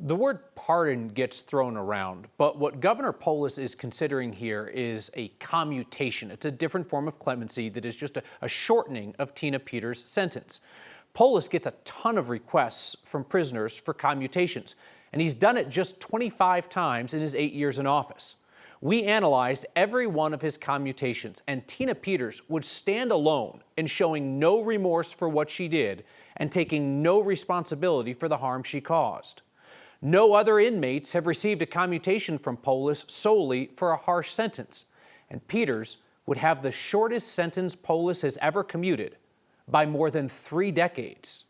The word pardon gets thrown around, but what Governor Polis is considering here is a commutation. It's a different form of clemency that is just a shortening of Tina Peters' sentence. Polis gets a ton of requests from prisoners for commutations, and he's done it just 25 times in his 8 years in office. We analyzed every one of his commutations, and Tina Peters would stand alone in showing no remorse for what she did and taking no responsibility for the harm she caused. No other inmates have received a commutation from Polis solely for a harsh sentence, and Peters would have the shortest sentence Polis has ever commuted by more than 3 decades.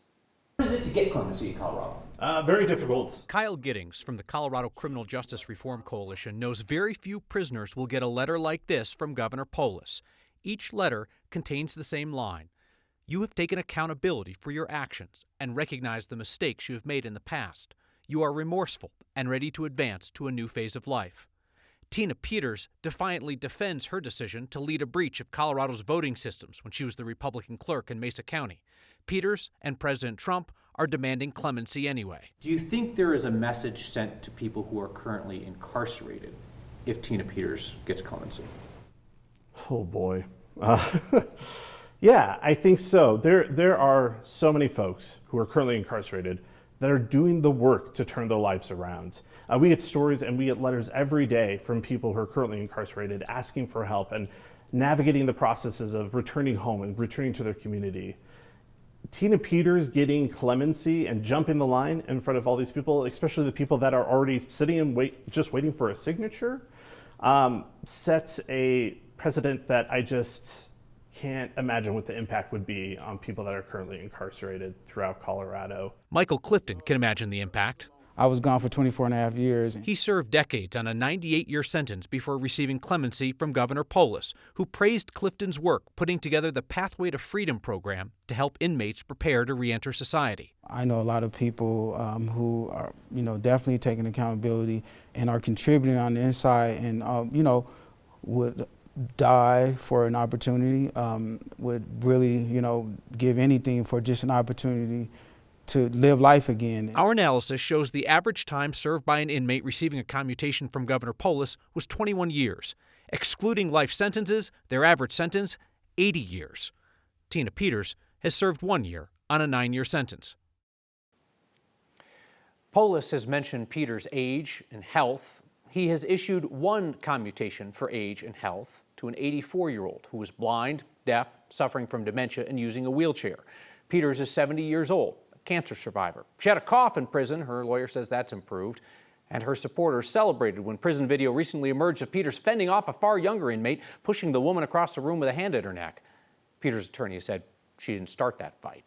What is it to get clemency in Colorado? Very difficult. Kyle Giddings from the Colorado Criminal Justice Reform Coalition knows very few prisoners will get a letter like this from Governor Polis. Each letter contains the same line: "You have taken accountability for your actions and recognized the mistakes you have made in the past. You are remorseful and ready to advance to a new phase of life." Tina Peters defiantly defends her decision to lead a breach of Colorado's voting systems when she was the Republican clerk in Mesa County. Peters and President Trump are demanding clemency anyway. Do you think there is a message sent to people who are currently incarcerated if Tina Peters gets clemency? Oh boy. Yeah, I think so. There are so many folks who are currently incarcerated that are doing the work to turn their lives around. We get stories and we get letters every day from people who are currently incarcerated asking for help and navigating the processes of returning home and returning to their community. Tina Peters getting clemency and jumping the line in front of all these people, especially the people that are already sitting and just waiting for a signature, sets a precedent that I just can't imagine what the impact would be on people that are currently incarcerated throughout Colorado. Michael Clifton can imagine the impact. I was gone for 24 and a half years. He served decades on a 98-year sentence before receiving clemency from Governor Polis, who praised Clifton's work putting together the Pathway to Freedom program to help inmates prepare to reenter society. I know a lot of people who are, definitely taking accountability and are contributing on the inside and, would die for an opportunity, would really, give anything for just an opportunity to live life again. Our analysis shows the average time served by an inmate receiving a commutation from Governor Polis was 21 years. Excluding life sentences, their average sentence, 80 years. Tina Peters has served 1 year on a 9-year sentence. Polis has mentioned Peters' age and health. He has issued one commutation for age and health to an 84-year-old who was blind, deaf, suffering from dementia, and using a wheelchair. Peters is 70 years old. Cancer survivor. She had a cough in prison. Her lawyer says that's improved. And her supporters celebrated when prison video recently emerged of Peters fending off a far younger inmate, pushing the woman across the room with a hand at her neck. Peters' attorney said she didn't start that fight.